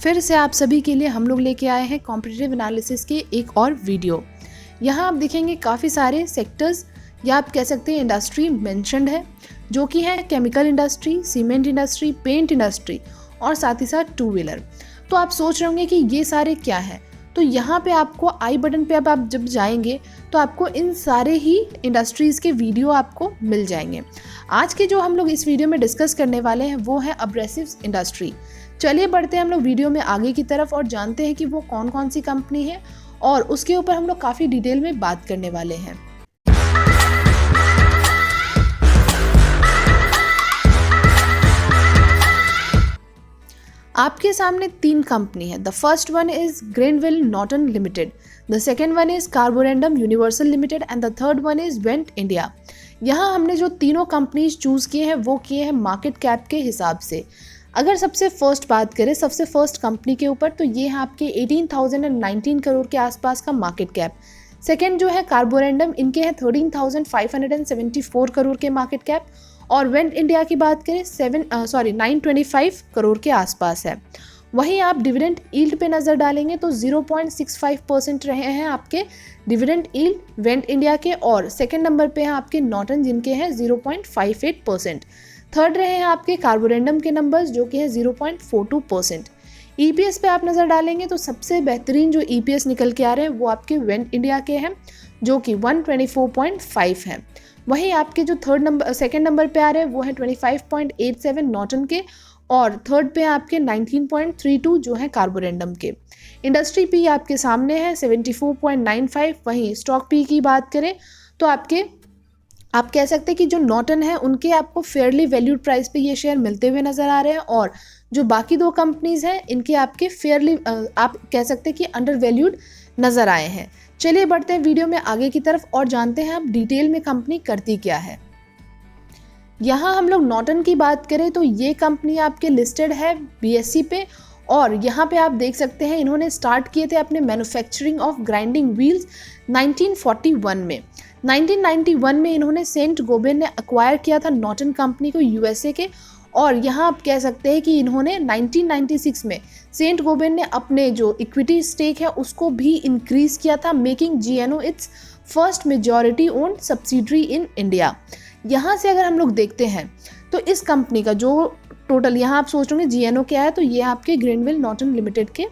फिर से आप सभी के लिए हम लोग लेके आए हैं कॉम्पिटिटिव एनालिसिस की एक और वीडियो। यहाँ आप देखेंगे काफ़ी सारे सेक्टर्स या आप कह सकते हैं इंडस्ट्री मेंशन्ड है, जो कि है chemical industry, cement industry, paint industry और साथ ही साथ टू व्हीलर। तो आप सोच रहे होंगे कि ये सारे क्या हैं, तो यहाँ पे आपको आई बटन पे अब आप जब जाएंगे तो आपको इन सारे ही इंडस्ट्रीज़ के वीडियो आपको मिल जाएंगे। आज के जो हम लोग इस वीडियो में डिस्कस करने वाले हैं वो है अब्रेसिव्स इंडस्ट्री। चलिए बढ़ते हैं हम लोग वीडियो में आगे की तरफ और जानते हैं कि वो कौन कौन सी कंपनी है और उसके ऊपर हम लोग काफ़ी डिटेल में बात करने वाले हैं। आपके सामने 3 कंपनी है। The first one is Granville Norton limited, the second one is Carborundum universal limited and the third one is went India. यहाँ हमने जो तीनों कंपनीज चूज़ किए हैं वो किए हैं मार्केट कैप के हिसाब से। अगर सबसे फर्स्ट बात करें सबसे फर्स्ट कंपनी के ऊपर, तो ये है आपके 18,019 करोड़ के आसपास का मार्केट कैप। सेकेंड जो है कार्बोरेंडम, इनके हैं 13,574 करोड़ के मार्केट कैप। और वेंट इंडिया की बात करें 925 करोड़ के आसपास है। वहीं आप डिविडेंड यील्ड पे नज़र डालेंगे तो 0.65% रहे हैं आपके डिविडेंड यील्ड वेंट इंडिया के, और सेकंड नंबर पे हैं आपके नॉर्टन जिनके हैं 0.58%। थर्ड रहे हैं आपके कार्बोरेंडम के नंबर्स जो कि है 0.42%। ईपीएस पे आप नज़र डालेंगे तो सबसे बेहतरीन जो ईपीएस निकल के आ रहे हैं वो आपके वेंट इंडिया के हैं जो कि 124.5 है। वहीं आपके जो सेकंड नंबर पे आ रहे हैं वो है 25.87 नॉर्टन के, और थर्ड पे आपके 19.32 जो है कार्बोरेंडम के। इंडस्ट्री पी आपके सामने है 74.95। वहीं स्टॉक पी की बात करें तो आप कह सकते हैं कि जो नॉर्टन है उनके आपको फेयरली वैल्यूड प्राइस पे ये शेयर मिलते हुए नज़र आ रहे हैं, और जो बाकी 2 कंपनीज़ हैं इनके आपके फेयरली आप कह सकते हैं कि अंडर वैल्यूड नज़र आए हैं। चलिए बढ़ते हैं वीडियो में आगे की तरफ और जानते हैं आप डिटेल में कंपनी करती क्या है। यहाँ हम लोग नॉर्टन की बात करें तो ये कंपनी आपके लिस्टेड है बीएसई पे, और यहाँ पे आप देख सकते हैं इन्होंने स्टार्ट किए थे अपने मैन्युफैक्चरिंग ऑफ ग्राइंडिंग व्हील्स 1941 में। 1991 में इन्होंने सेंट गोबेन ने अक्वायर किया था नॉर्टन कंपनी को यूएसए के, और यहाँ आप कह सकते हैं कि इन्होंने 1996 में सेंट गोबेन ने अपने जो इक्विटी स्टेक है उसको भी इंक्रीज किया था, making GNO its first majority owned subsidiary in India. यहाँ से अगर हम लोग देखते हैं तो इस कंपनी का जो टोटल, यहाँ आप सोच रहे जीएनओ क्या है, तो ये आपके ग्रेनविल नॉर्टन लिमिटेड के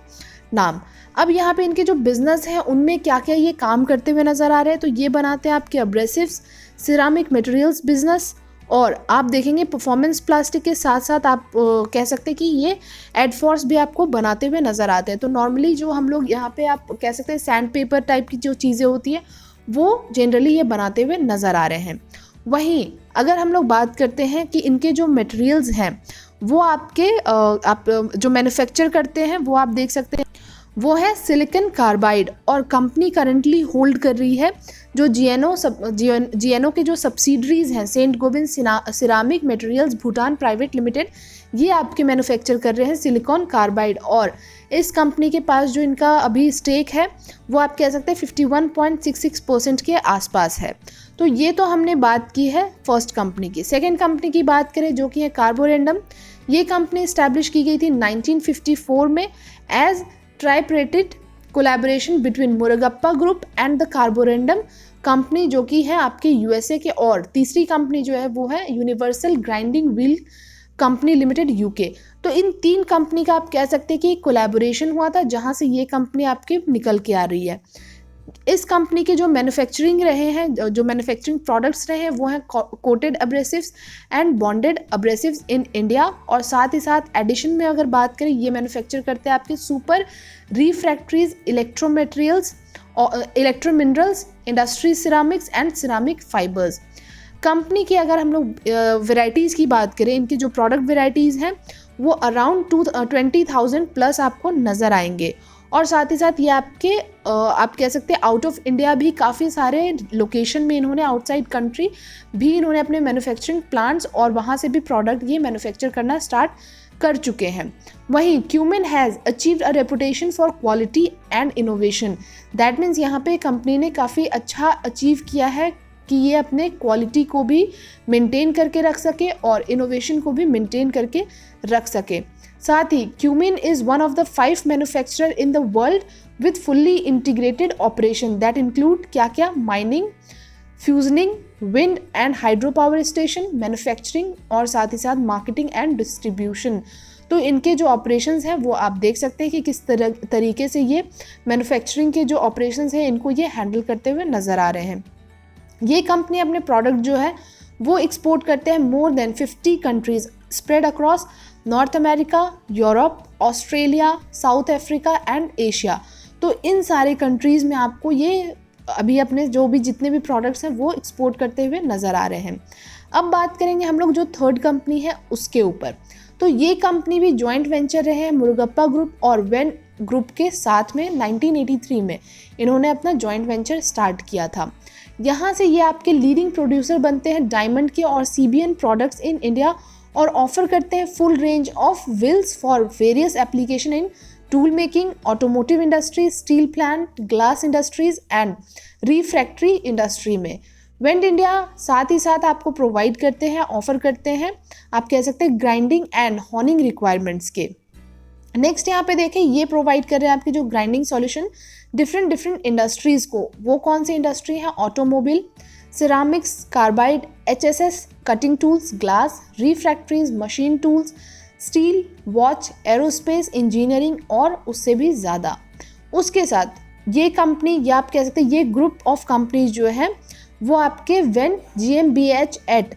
नाम। अब यहाँ पे इनके जो बिजनेस हैं उनमें क्या क्या ये काम करते हुए नज़र आ रहे हैं, तो ये बनाते हैं आपके अब्रेसिव्स, सिरामिक मटेरियल्स बिजनेस, और आप देखेंगे परफॉर्मेंस प्लास्टिक के साथ साथ आप कह सकते हैं कि ये एडफोर्स भी आपको बनाते हुए नज़र आते हैं। तो नॉर्मली जो हम लोग यहाँ पे आप कह सकते हैं सैंड पेपर टाइप की जो चीज़ें होती हैं वो जनरली ये बनाते हुए नज़र आ रहे हैं। वहीं अगर हम लोग बात करते हैं कि इनके जो मटेरियल्स हैं वो आपके आप जो मैन्युफैक्चर करते हैं वो आप देख सकते हैं वो है सिलिकॉन कार्बाइड, और कंपनी करंटली होल्ड कर रही है जो जीएनओ के जो सब्सिडरीज हैं Saint Gobain ceramic materials Bhutan private limited, ये आपके मैन्युफैक्चर कर रहे हैं सिलिकॉन कार्बाइड। और इस कंपनी के पास जो इनका अभी स्टेक है वो आप कह सकते हैं 51.66% के आसपास है। तो ये तो हमने बात की है फर्स्ट कंपनी की। सेकेंड कंपनी की बात करें जो कि है कार्बोरेंडम, ये कंपनी इस्टेब्लिश की गई थी 1954 में as tripartite collaboration between Murugappa group and the Carborundum company जो कि है आपके यूएसए के। और तीसरी कंपनी जो है वो है universal grinding wheel company limited UK. तो इन 3 कंपनी का आप कह सकते हैं कि कोलैबोरेशन हुआ था जहां से ये कंपनी आपके निकल के आ रही है। इस कंपनी के जो मैन्युफैक्चरिंग रहे हैं, जो मैन्युफैक्चरिंग प्रोडक्ट्स रहे हैं वो हैं coated abrasives and bonded abrasives in India, और साथ ही साथ एडिशन में अगर बात करें ये मैन्युफैक्चर करते हैं आपके super refractories, electromaterials, electrominerals, industry ceramics and ceramic fibres. Company की अगर हम लोग वेराइटीज़ की बात करें, इनकी जो प्रोडक्ट वेराइटीज़ हैं वो अराउंड 20,000 प्लस आपको नज़र आएंगे, और साथ ही साथ ये आपके आप कह सकते हैं आउट ऑफ इंडिया भी काफ़ी सारे लोकेशन में इन्होंने, आउटसाइड कंट्री भी इन्होंने अपने मैन्युफैक्चरिंग प्लांट्स और वहाँ से भी प्रोडक्ट ये मैन्युफैक्चर करना स्टार्ट कर चुके हैं। वहीं cumin has achieved a reputation for quality and innovation, that means यहाँ पे कंपनी ने काफ़ी अच्छा अचीव किया है कि ये अपने क्वालिटी को भी मेंटेन करके रख सके और इनोवेशन को भी मेंटेन करके रख सके। साथ ही CUMI is one of the 5 manufacturer in the world with fully integrated operation that include क्या क्या, mining, fusioning, wind and hydro power station, manufacturing और साथ ही साथ मार्केटिंग एंड डिस्ट्रीब्यूशन। तो इनके जो ऑपरेशंस हैं वो आप देख सकते हैं कि किस तरीके से ये मैन्युफैक्चरिंग के जो ऑपरेशंस हैं इनको ये हैंडल करते हुए नज़र आ रहे हैं। ये कंपनी अपने प्रोडक्ट जो है वो एक्सपोर्ट करते हैं more than 50 countries spread across north America, Europe, Australia, south Africa and Asia. तो इन सारे कंट्रीज़ में आपको ये अभी अपने जो भी जितने भी प्रोडक्ट्स हैं वो एक्सपोर्ट करते हुए नज़र आ रहे हैं। अब बात करेंगे हम लोग जो थर्ड कंपनी है उसके ऊपर। तो ये कंपनी भी जॉइंट वेंचर रहे हैं मुरुगप्पा ग्रुप और वेन ग्रुप के साथ में 1983 में इन्होंने अपना जॉइंट वेंचर स्टार्ट किया था। यहाँ से ये आपके लीडिंग प्रोड्यूसर बनते हैं डायमंड के और CBN प्रोडक्ट्स इन इंडिया और ऑफर करते हैं full range of wheels for various application in tool making, automotive industry, steel plant, glass industries and refractory industry में। वेंड इंडिया साथ ही साथ आपको प्रोवाइड करते हैं, ऑफर करते हैं, आप कह सकते हैं ग्राइंडिंग एंड हॉनिंग रिक्वायरमेंट्स के। नेक्स्ट यहाँ पे देखें ये प्रोवाइड कर रहे हैं आपकी जो ग्राइंडिंग सॉल्यूशन डिफरेंट इंडस्ट्रीज़ को। वो कौन सी इंडस्ट्री है? Automobile, ceramics, carbide, HSS, cutting tools, glass, refractories, machine tools, steel, watch, aerospace, engineering और उससे भी ज़्यादा। उसके साथ ये कंपनी या आप कह सकते हैं ये ग्रुप ऑफ कंपनीज जो है वो आपके वेन GmbH एट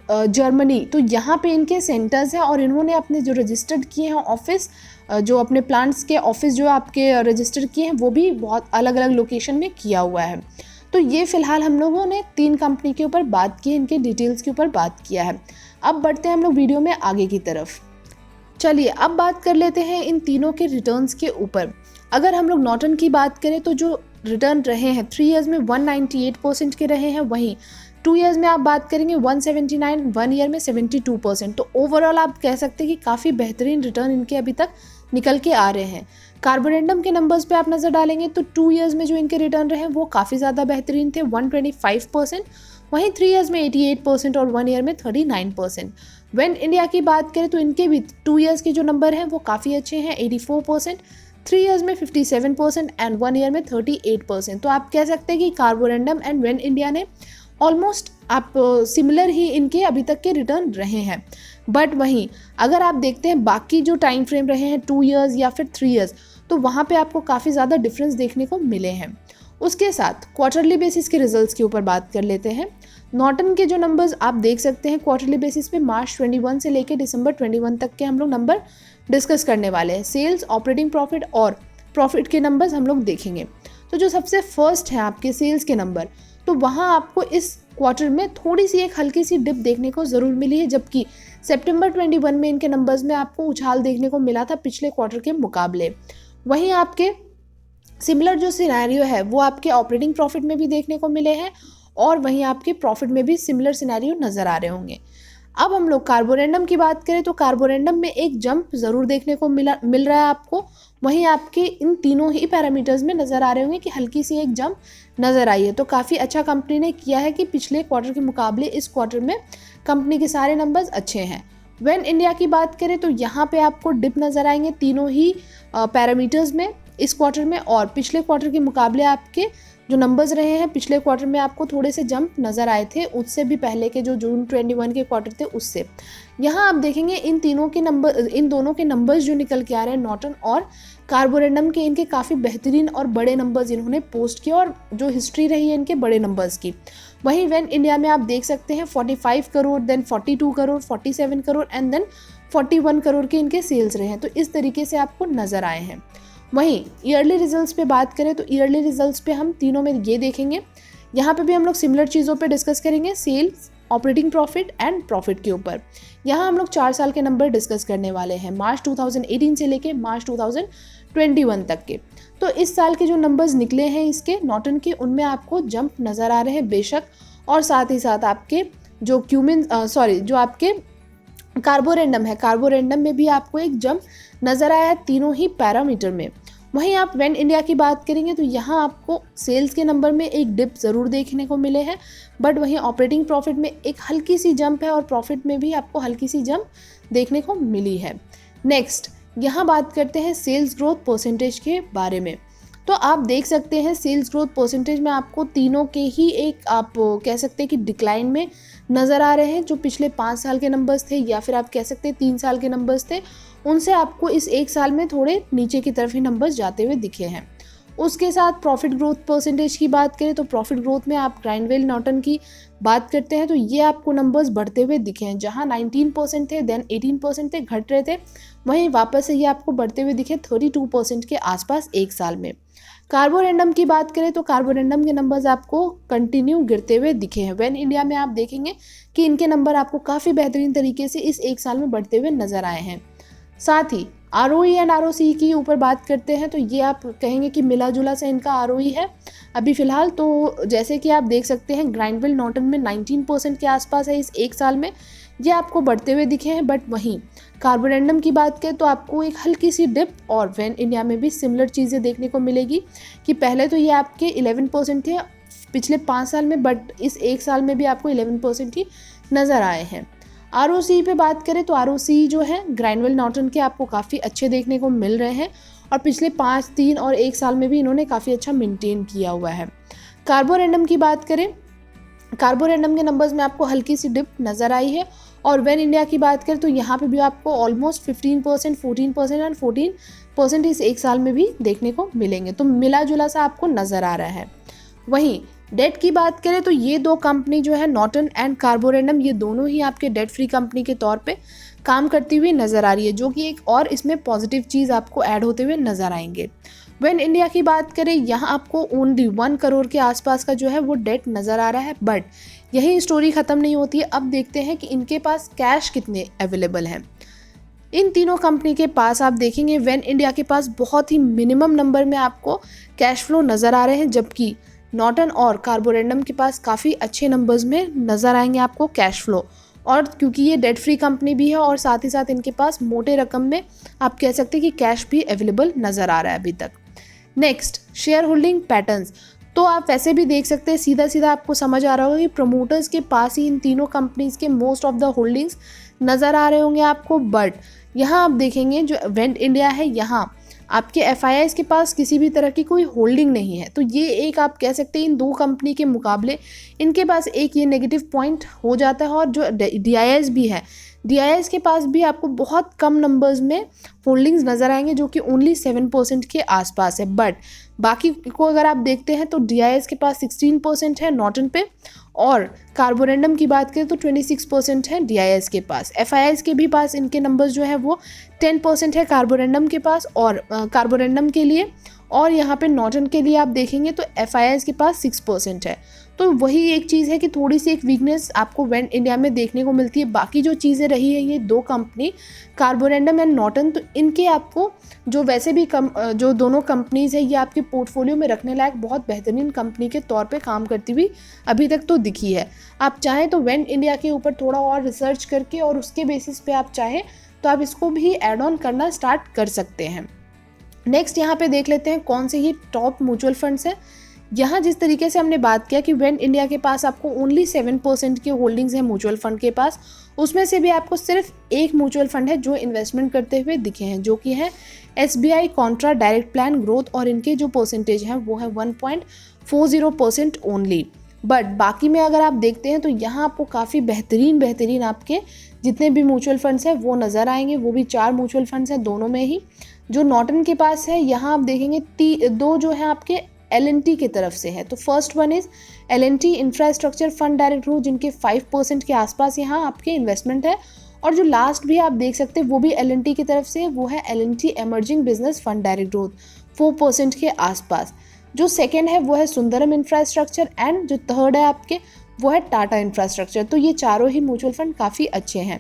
जर्मनी, तो यहाँ पे इनके सेंटर्स हैं और इन्होंने अपने जो रजिस्टर्ड किए हैं ऑफिस, जो अपने प्लांट्स के ऑफिस जो आपके रजिस्टर किए हैं वो भी बहुत अलग अलग लोकेशन में किया हुआ है। तो ये फ़िलहाल हम लोगों ने 3 कंपनी के ऊपर बात की, इनके डिटेल्स के ऊपर बात किया है। अब बढ़ते हैं हम लोग वीडियो में आगे की तरफ। चलिए अब बात कर लेते हैं इन तीनों के रिटर्न्स के ऊपर। अगर हम लोग नॉर्टन की बात करें तो जो रिटर्न रहे हैं 3 ईयर्स में 198% के रहे हैं, वहीं 2 ईयर्स में आप बात करेंगे 179, 1 ईयर में 72%। तो ओवरऑल आप कह सकते हैं कि काफ़ी बेहतरीन रिटर्न इनके अभी तक निकल के आ रहे हैं। कार्बोरेंडम के नंबर्स पे आप नज़र डालेंगे तो 2 ईयर्स में जो इनके रिटर्न रहे वो काफ़ी ज़्यादा बेहतरीन थे, 125%, वहीं 3 ईयर्स में 88% और 1 ईयर में 39%। वेन इंडिया की बात करें तो इनके भी 2 ईयर्स के जो नंबर हैं वो काफ़ी अच्छे हैं, 84%, 3 ईयर्स में 57% एंड 1 ईयर में 38%। तो आप कह सकते हैं कि कार्बोरेंडम एंड वेन इंडिया ने ऑलमोस्ट आप सिमिलर ही इनके अभी तक के रिटर्न रहे हैं। बट वहीं अगर आप देखते हैं बाकी जो टाइम फ्रेम रहे हैं 2 ईयर्स या फिर 3 ईयर्स, तो वहाँ पे आपको काफ़ी ज़्यादा डिफरेंस देखने को मिले हैं। उसके साथ क्वार्टरली बेसिस के रिजल्ट्स के ऊपर बात कर लेते हैं। नॉर्टन के जो नंबर्स आप देख सकते हैं क्वार्टरली बेसिस पे मार्च 21 से लेकर दिसंबर 21 तक के हम लोग नंबर डिस्कस करने वाले हैं। सेल्स, ऑपरेटिंग प्रॉफिट और प्रॉफिट के नंबर्स हम लोग देखेंगे। तो जो सबसे फर्स्ट है आपके सेल्स के नंबर, तो वहाँ आपको इस क्वार्टर में थोड़ी सी एक हल्की सी डिप देखने को ज़रूर मिली है, जबकि सितंबर 21 में इनके नंबर्स में आपको उछाल देखने को मिला था पिछले क्वार्टर के मुकाबले। वहीं आपके सिमिलर जो सिनेरियो है वो आपके ऑपरेटिंग प्रॉफिट में भी देखने को मिले हैं और वहीं आपके प्रॉफिट में भी सिमिलर सिनेरियो नज़र आ रहे होंगे। अब हम लोग कार्बोरेंडम की बात करें तो कार्बोरेंडम में एक जंप ज़रूर देखने को मिल रहा है आपको, वहीं आपके इन तीनों ही पैरामीटर्स में नज़र आ रहे होंगे कि हल्की सी एक जंप नज़र आई है। तो काफ़ी अच्छा कंपनी ने किया है कि पिछले क्वार्टर के मुकाबले इस क्वार्टर में कंपनी के सारे नंबर्स अच्छे हैं। वेन इंडिया की बात करें तो यहाँ पे आपको डिप नज़र आएंगे तीनों ही पैरामीटर्स में इस क्वार्टर में, और पिछले क्वार्टर के मुकाबले आपके जो नंबर्स रहे हैं पिछले क्वार्टर में आपको थोड़े से जंप नज़र आए थे, उससे भी पहले के जो जून 21 के क्वार्टर थे उससे। यहाँ आप देखेंगे इन दोनों के नंबर्स जो निकल के आ रहे हैं नॉर्टन और कार्बोरेंडम के, इनके काफ़ी बेहतरीन और बड़े नंबर्स इन्होंने पोस्ट किए और जो हिस्ट्री रही है इनके बड़े नंबर्स की। वहीं वेन इंडिया में आप देख सकते हैं 45 crore, then 42 crore, 47 crore and then 41 crore के इनके सेल्स रहे हैं। तो इस तरीके से आपको नज़र आए हैं। वहीं ईयरली रिजल्ट्स पे बात करें तो ईयरली रिजल्ट्स पे हम तीनों में ये देखेंगे, यहाँ पे भी हम लोग सिमिलर चीज़ों पे डिस्कस करेंगे, sales, operating profit and profit के ऊपर। यहाँ हम लोग 4 साल के नंबर डिस्कस करने वाले हैं, मार्च 2018 से लेके मार्च 2021 तक के। तो इस साल के जो नंबर्स निकले हैं इसके नॉर्टन के, उनमें आपको जंप नज़र आ रहे हैं बेशक, और साथ ही साथ आपके जो जो आपके कार्बोरेंडम है, कार्बोरेंडम में भी आपको एक जंप नज़र आया है तीनों ही पैरामीटर में। वहीं आप वेन इंडिया की बात करेंगे तो यहाँ आपको सेल्स के नंबर में एक डिप ज़रूर देखने को मिले हैं, बट वहीं ऑपरेटिंग प्रॉफिट में एक हल्की सी जंप है और प्रॉफिट में भी आपको हल्की सी जंप देखने को मिली है। नेक्स्ट यहाँ बात करते हैं सेल्स ग्रोथ परसेंटेज के बारे में। तो आप देख सकते हैं सेल्स ग्रोथ परसेंटेज में आपको तीनों के ही एक आप कह सकते हैं कि डिक्लाइन में नज़र आ रहे हैं। जो पिछले 5 साल के नंबर्स थे या फिर आप कह सकते हैं 3 साल के नंबर्स थे, उनसे आपको इस 1 साल में थोड़े नीचे की तरफ ही नंबर्स जाते हुए दिखे हैं। उसके साथ प्रॉफिट ग्रोथ परसेंटेज की बात करें तो प्रॉफिट ग्रोथ में आप ग्राइंडवेल नॉर्टन की बात करते हैं तो ये आपको नंबर्स बढ़ते हुए दिखे हैं। जहां 19% थे, देन 18% थे, घट रहे थे, वहीं वापस से ये आपको बढ़ते हुए दिखे 32% के आसपास 1 साल में। कार्बोरेंडम की बात करें तो कार्बोरेंडम के नंबर्स आपको कंटिन्यू गिरते हुए दिखे हैं। वेन इंडिया में आप देखेंगे कि इनके नंबर आपको काफ़ी बेहतरीन तरीके से इस 1 साल में बढ़ते हुए नजर आए हैं। साथ ही ROE एंड ROC की ऊपर बात करते हैं तो ये आप कहेंगे कि मिला जुला सा इनका ROE है अभी फ़िलहाल। तो जैसे कि आप देख सकते हैं ग्राइंडवेल नॉर्टन में 19% के आसपास है इस 1 साल में, ये आपको बढ़ते हुए दिखे हैं। बट वहीं कार्बोरेंडम की बात करें तो आपको एक हल्की सी डिप, और वेन इंडिया में भी सिमिलर चीज़ें देखने को मिलेगी कि पहले तो ये आपके 11% थे पिछले 5 साल में, बट इस 1 साल में भी आपको 11% ही नज़र आए हैं। ROC पे बात करें तो ROC जो है ग्राइंडवेल नॉर्टन के आपको काफ़ी अच्छे देखने को मिल रहे हैं, और पिछले 5, 3 और 1 साल में भी इन्होंने काफ़ी अच्छा मेंटेन किया हुआ है। कार्बोरेंडम की बात करें, कार्बोरेंडम के नंबर्स में आपको हल्की सी डिप नज़र आई है, और वेन इंडिया की बात करें तो यहाँ पे भी आपको ऑलमोस्ट 15%, 14% एंड 14% इस 1 साल में भी देखने को मिलेंगे। तो मिला जुला सा आपको नज़र आ रहा है। वहीं डेट की बात करें तो ये 2 कंपनी जो है नॉर्टन एंड कार्बोरेंडम, ये दोनों ही आपके डेट फ्री कंपनी के तौर पे काम करती हुई नज़र आ रही है, जो कि एक और इसमें पॉजिटिव चीज़ आपको ऐड होते हुए नज़र आएंगे। वेन इंडिया की बात करें यहाँ आपको ओनली 1 करोड़ के आसपास का जो है वो डेट नज़र आ रहा है। बट यही स्टोरी ख़त्म नहीं होती है, अब देखते हैं कि इनके पास कैश कितने अवेलेबल हैं। इन तीनों कंपनी के पास आप देखेंगे वेन इंडिया के पास बहुत ही मिनिमम नंबर में आपको कैश फ्लो नज़र आ रहे हैं, जबकि नॉर्टन और कार्बोरेंडम के पास काफ़ी अच्छे नंबर्स में नज़र आएंगे आपको कैश फ्लो। और क्योंकि ये डेट फ्री कंपनी भी है और साथ ही साथ इनके पास मोटे रकम में आप कह सकते हैं कि कैश भी अवेलेबल नज़र आ रहा है अभी तक। Next, share holding patterns. तो आप वैसे भी देख सकते हैं, सीधा सीधा आपको समझ आ रहा होगा कि प्रमोटर्स के पास ही इन तीनों कंपनीज़ के मोस्ट ऑफ द होल्डिंग्स नज़र आ रहे होंगे आपको। बट यहाँ आप देखेंगे जो वेन इंडिया है, यहाँ आपके FIIs के पास किसी भी तरह की कोई होल्डिंग नहीं है। तो ये एक आप कह सकते हैं इन 2 कंपनी के मुकाबले इनके पास एक ये नेगेटिव पॉइंट हो जाता है। और जो DIS भी है, DIS के पास भी आपको बहुत कम नंबर्स में होल्डिंग्स नज़र आएंगे, जो कि ओनली 7% के आसपास है। बट बाकी को अगर आप देखते हैं तो DIS के पास 16% है नॉर्टन पे, और कार्बोरेंडम की बात करें तो 26% है DIS के पास। FIIs के भी पास इनके नंबर्स जो है वो 10% है कार्बोरेंडम के पास, और कार्बोरेंडम के लिए, और यहाँ पे नॉर्टन के लिए आप देखेंगे तो FIIs के पास 6% है। तो वही एक चीज़ है कि थोड़ी सी एक वीकनेस आपको वेन इंडिया में देखने को मिलती है। बाकी जो चीज़ें रही है ये 2 कंपनी कार्बोरेंडम एंड नॉर्टन, तो इनके आपको जो वैसे भी जो दोनों कंपनीज़ है ये आपके पोर्टफोलियो में रखने लायक बहुत बेहतरीन कंपनी के तौर पे काम करती हुई अभी तक तो दिखी है। आप चाहें तो वेन इंडिया के ऊपर थोड़ा और रिसर्च करके और उसके बेसिस पे आप चाहें तो आप इसको भी ऐड ऑन करना स्टार्ट कर सकते हैं। नेक्स्ट यहाँ पे देख लेते हैं कौन से ये टॉप म्यूचुअल फंड्स हैं। यहाँ जिस तरीके से हमने बात किया कि वेन इंडिया के पास आपको ओनली 7% के होल्डिंग्स हैं म्यूचुअल फंड के पास, उसमें से भी आपको सिर्फ एक म्यूचुअल फंड है जो इन्वेस्टमेंट करते हुए दिखे हैं, जो कि है SBI Contra direct plan growth, और इनके जो परसेंटेज हैं वो है 1.40% ओनली। बट बाकी में अगर आप देखते हैं तो यहाँ आपको काफ़ी बेहतरीन आपके जितने भी म्यूचुअल फंड्स हैं वो नज़र आएंगे। वो भी 4 म्यूचुअल फंड्स हैं दोनों में ही। जो नॉर्टन के पास है यहाँ आप देखेंगे 2 जो है आपके L&T की तरफ से है। तो first one is L&T infrastructure fund direct growth, जिनके 5% के आसपास यहाँ आपके इन्वेस्टमेंट है। और जो लास्ट भी आप देख सकते हैं वो भी L&T की तरफ से है, वो है L&T emerging business fund direct growth 4% के आसपास। जो सेकेंड है वो है सुंदरम इंफ्रास्ट्रक्चर, एंड जो थर्ड है आपके वो है टाटा इंफ्रास्ट्रक्चर। तो ये चारों ही म्यूचुअल फंड काफ़ी अच्छे हैं।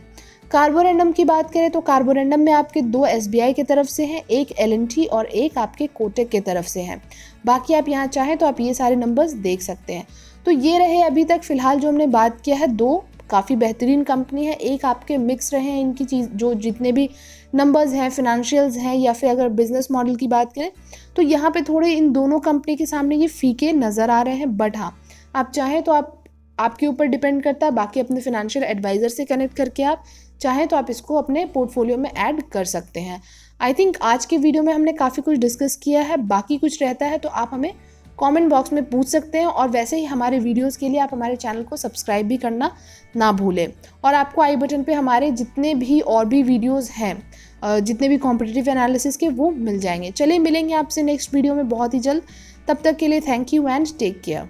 कार्बोरेंडम की बात करें तो कार्बोरेंडम में आपके 2 SBI की तरफ से हैं, एक L&T और एक आपके कोटक की तरफ से हैं। बाकी आप यहाँ चाहें तो आप ये सारे नंबर्स देख सकते हैं। तो ये रहे अभी तक फ़िलहाल जो हमने बात किया है, 2 काफ़ी बेहतरीन कंपनी है, एक आपके मिक्स रहे हैं इनकी चीज़, जो जितने भी नंबर्स हैं फिनेंशियल्स हैं या फिर अगर बिजनेस मॉडल की बात करें तो यहाँ पे थोड़े इन दोनों कंपनी के सामने ये फीके नज़र आ रहे हैं। बट हाँ, आप चाहें तो आपके ऊपर डिपेंड करता है, बाकी अपने फिनेंशियल एडवाइज़र से कनेक्ट करके आप चाहें तो आप इसको अपने पोर्टफोलियो में ऐड कर सकते हैं। आई थिंक आज के वीडियो में हमने काफ़ी कुछ डिस्कस किया है, बाकी कुछ रहता है तो आप हमें कमेंट बॉक्स में पूछ सकते हैं। और वैसे ही हमारे वीडियोस के लिए आप हमारे चैनल को सब्सक्राइब भी करना ना भूलें। और आपको आई बटन पे हमारे जितने भी और भी वीडियोस हैं, जितने भी कॉम्पिटिटिव एनालिसिस के, वो मिल जाएंगे। चलिए मिलेंगे आपसे नेक्स्ट वीडियो में बहुत ही जल्द। तब तक के लिए thank you and take care.